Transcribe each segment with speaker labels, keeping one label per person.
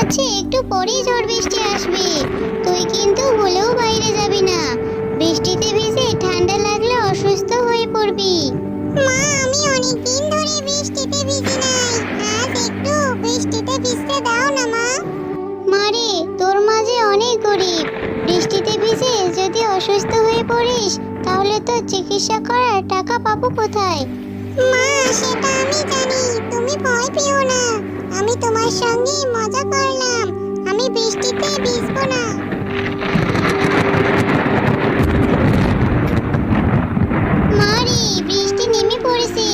Speaker 1: হচ্ছে একটু পরেই ঝড় বৃষ্টি আসবে। তুই কিন্তু ভুলেও বাইরে যাবি না। বৃষ্টিতে ভিজে ঠান্ডা লাগলে অসুস্থ হয়ে পড়বি। মা, আমি অনেকদিন ধরে বৃষ্টিতে ভিজি নাই। আজ একটু বৃষ্টিতে ভিজতে দাও না মা। মারে, তোর মাঝে অনেক গরিব। বৃষ্টিতে ভিজে যদি অসুস্থ হয়ে পড়িস তাহলে তো চিকিৎসা করার টাকা পাবো কোথায়? মা, সেটা আমি জানি, তুমি ভয় পেও না। আমি তোমার সঙ্গে মজা করলাম। আমি বৃষ্টিতে ভিজবো না। মারে, বৃষ্টি নেমে পড়েছে।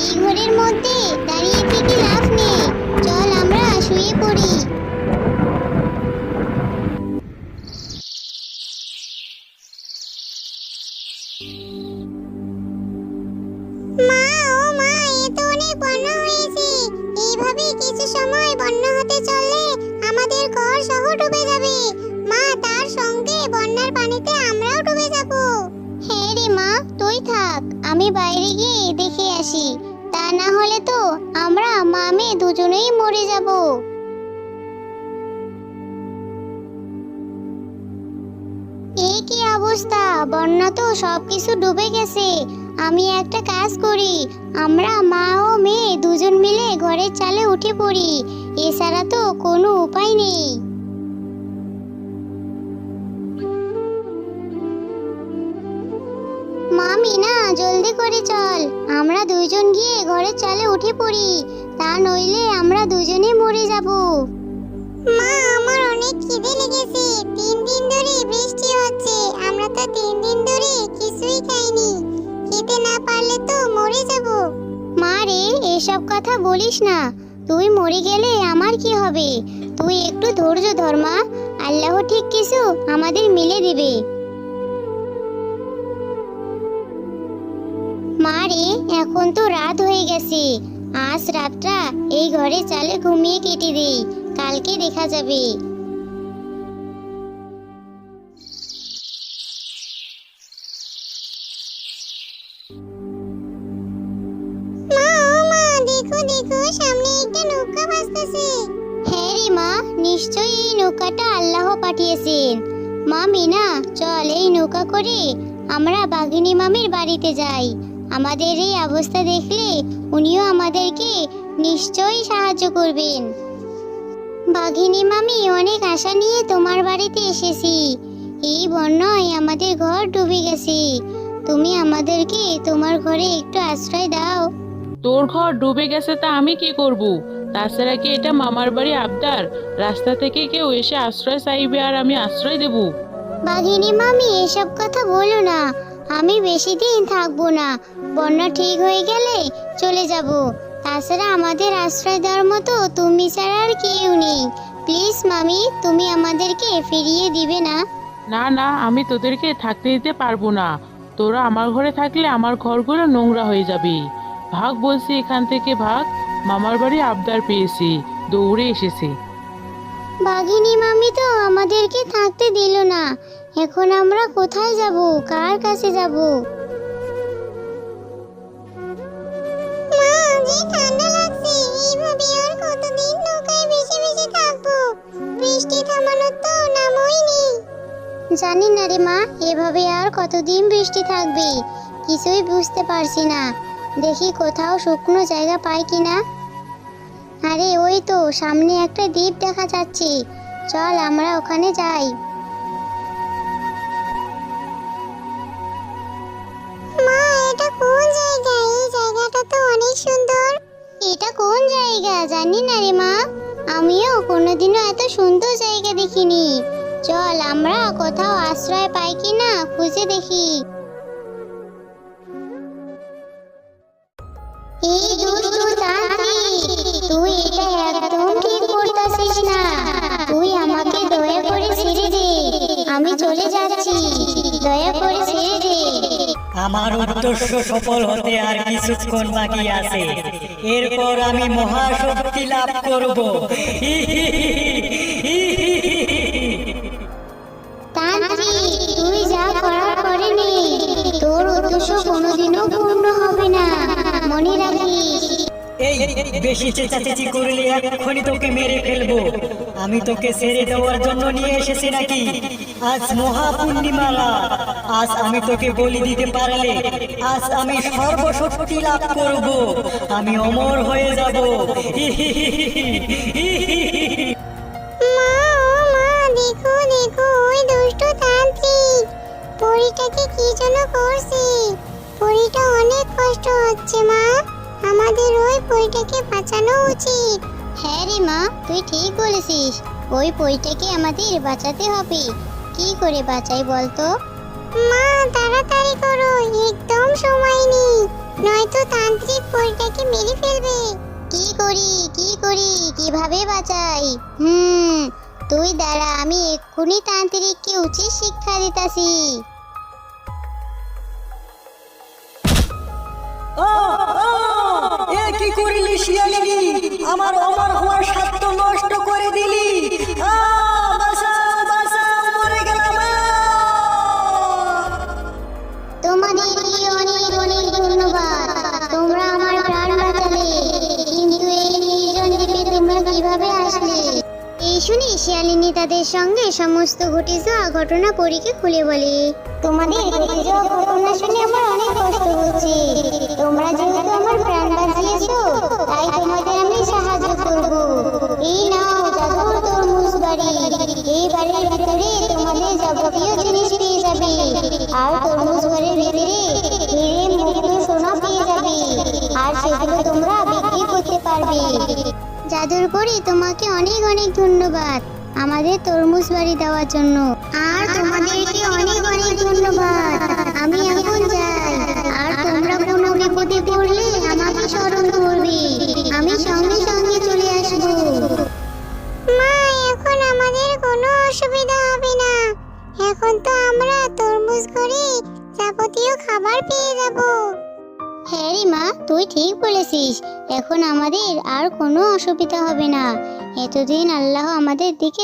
Speaker 1: এই ঘরের মধ্যে দাঁড়িয়ে থেকে লাভ নেই। চল আমরা শুয়ে পড়ি। মা, ও মা, এ তো অনেক বন্যা হয়েছে। এইভাবে কিছু সময় বন্যা হতে চললে আমাদের ঘর সহ ডুবে যাবে। মা, তার সঙ্গে বন্যার পানিতে আমরাও ডুবে যাব। হ্যাঁ রে মা, তুই থাক, আমি বাইরে গিয়ে দেখে আসি। তা না হলে তো আমরা মা মেয়ে দুজনেই মরে যাব। এই কি অবস্থা! বন্যা তো সবকিছু ডুবে গেছে। আমি একটা কাজ করি, আমরা মা ও মেয়ে দুজন মিলে ঘরের চালে উঠে পড়ি। এছাড়া তো কোনো উপায় নেই। মা মিনা, জলদি করে চল, আমরা দুইজন গিয়ে ঘরের চালে উঠে পড়ি। তা নইলে আমরা দুজনে মরে যাব। মা, আমার অনেক খিদে লেগেছে। 3 দিন ধরে বৃষ্টি হচ্ছে, আমরা তো 3 দিন ধরে কিছুই খাইনি। খেতে না পারলে তো মরে যাব। মা রে, এসব কথা বলিস না। তুই মরে গেলে আমার কি হবে? তুই একটু ধৈর্য ধর মা, আল্লাহ ঠিক কিছু আমাদের মিলে দিবে। মা রে, এখন তো রাত হয়ে গেছে। আজ রাতটা এই ঘরে চালে ঘুমিয়ে কেটে দেই, কালকে দেখা যাবে। মা, ও মা, দেখো দেখো, সামনে একটা নৌকা ভাসতেছে। হ্যাঁ রে মা, নিশ্চয়ই এই নৌকাটা আল্লাহ পাঠিয়েছেন। মা মিনা, চল এই নৌকা করে আমরা বাঘিনী মামির বাড়িতে যাই। আমাদের এই অবস্থা দেখলে উনিও আমাদেরকে নিশ্চয়ই সাহায্য করবেন। বাঘিনী মামি, অনেক আশা নিয়ে তোমার বাড়িতে এসেছি। এই বন্যায় আমাদের ঘর ডুবে গেছে। তুমি আমাদেরকে তোমার ঘরে একটু আশ্রয় দাও।
Speaker 2: তোর ঘর ডুবে গেছে তা আমি কি করব? তাছাড়া কি এটা মামার বাড়ি আবদার? রাস্তা থেকে কেউ এসে আশ্রয় চাইবে আর আমি আশ্রয় দেব?
Speaker 1: বাঘিনী মামি, এসব কথা বলো না। আমি বেশি দিন থাকবো না। বন্যা ঠিক হয়ে গেলে চলে যাব। তাছাড়া আমাদের আশ্রয় দেওয়ার মতো তুমি ছাড়া আর কেউ নেই। প্লিজ মামি, তুমি আমাদেরকে ফিরিয়ে দিবে না?
Speaker 2: না না, আমি তোদেরকে থাকতে দিতে পারবো না। তোরা আমার ঘরে থাকলে আমার ঘরগুলো নোংরা হয়ে যাবে। ভাগ বলছি, এখান থেকে ভাগ। মামার বাড়ি আবদার পেয়েছি, দৌড়ে এসেছি।
Speaker 1: বাঘিনী মামি তো আমাদেরকে থাকতে দিল না। এখন আমরা কোথায় যাব? কার কাছে যাব? মা, যে ঠান্ডা লাগছে। এইভাবে আর কতদিন নৌকায় ভেসে ভেসে থাকবো? বৃষ্টি থামানোর তো নামই নেই। জানি না রে মা, এভাবে আর কতদিন বৃষ্টি থাকবে কিছুই বুঝতে পারছি না। দেখি কোথাও শুকনো জায়গা পাই কিনা। আরে ওই তো সামনে একটা দ্বীপ দেখা যাচ্ছে, চল আমরা ওখানে যাই। মা, এটা কোন জায়গা? এই জায়গাটা তো অনেক সুন্দর। এটা কোন জায়গা জানি না রে মা, আমিও কোনোদিনও এত সুন্দর জায়গা দেখিনি। চল আমরা কোথাও আশ্রয় পাই কিনা খুঁজে দেখি। এই দুষ্টু তান্ত্রিক, তুই এটা একদম ঠিক করতেছিস না। তুই আমাকে দয়া করে ছেড়ে দে, আমি চলে যাচ্ছি। দয়া করে ছেড়ে দে।
Speaker 3: আমার উদ্দেশ্য সফল হতে আর কিছুক্ষণ বাকি আছে। এরপর আমি মহাশক্তি লাভ করব।
Speaker 1: তান্ত্রিক, তুই যা করার করে নে। তোর উদ্দেশ্য কোনোদিনও পূর্ণ হবে না, মনে রাখিস।
Speaker 3: এই বেশি চেঁচাচেঁচি করলে এক্ষুনি তোকে মেরে ফেলবো। আমি তোকে ছেড়ে দেওয়ার জন্য নিয়ে এসেছি নাকি? আজ মহাপূর্ণিমা রাত, আজ আমি তোকে বলি দিতে পারলে আজ আমি সর্বশক্তি লাভ করব, আমি অমর হয়ে যাব।
Speaker 1: মা ও মা, দেখো দেখো ওই দুষ্ট তান্ত্রিক পরীটাকে কি যেন করছে। পরীটা অনেক কষ্ট হচ্ছে মা, আমাদের ওই পরীটাকে বাঁচানো উচিত। হ্যাঁ রে মা, তুই ঠিক বলেছিস, ওই পরীটাকে আমাদের বাঁচাতে হবে। কি করে বাঁচাই বলতো? মা তাড়াতাড়ি করো, একদম সময় নেই, নয়তো তান্ত্রিক পরীটাকে মেরে ফেলবে। কি করি কি করি, কিভাবে বাঁচাই? তুই দাঁড়া, আমি এক্ষুনি তান্ত্রিককে উচিত শিক্ষা দিতাছি।
Speaker 3: এ কি করলি শিয়ালিনী? আমার অমর হওয়ার স্বার্থ নষ্ট করে দিলি। বাঁচাও বাঁচাও, মরে গেলাম।
Speaker 1: তোমাদেরকে অনেক অনেক ধন্যবাদ, তোমরা আমার প্রাণ বাঁচালে। কিন্তু এই নির্জন দ্বীপে তোমরা কিভাবে আসলে? এই শুনে শিয়ালিনী তাদের সঙ্গে সমস্ত ঘটে যাওয়া ঘটনা পরীকে খুলে বলে। তোমাদের ঘটে যাওয়া ঘটনা শুনে আমার অনেক কষ্ট হচ্ছে। তোমরা যেহেতু আমার প্রাণ বাঁচিয়েছো, তাই তোমাদের আমি সাহায্য করব। এই নাও জাদুর তরমুজ বাড়ি, এই বাড়ির ভিতরে তোমাদের যাবতীয় জিনিস পেয়ে যাবে। আর তরমুজ বাড়ির ভিতরে হিরে মুক্ত সোনা পেয়ে যাবে, আর সেগুলো তোমরা বিক্রি করতে পারবে। জাদুর পরি তোমাকে অনেক অনেক ধন্যবাদ আমাদের তরমুজ বাড়ি দেওয়ার জন্য। আর তোমাদেরকে অনেক অনেক ধন্যবাদ, আমি এখন যাই। আর তোমরা কোনো বিপদে পড়লে আমাকে স্মরণ করবে, আমি সঙ্গে সঙ্গে চলে আসবো। মা এখন আমাদের কোনো অসুবিধা হবে না, এখন তো আমরা তরমুজ করে যাবতীয় খাবার পেয়ে যাব। হ্যাঁ রে মা, তুই ঠিক বলেছিস, এখন আমাদের আর কোনো অসুবিধা হবে না। এতদিন আল্লাহ আমাদের দিকে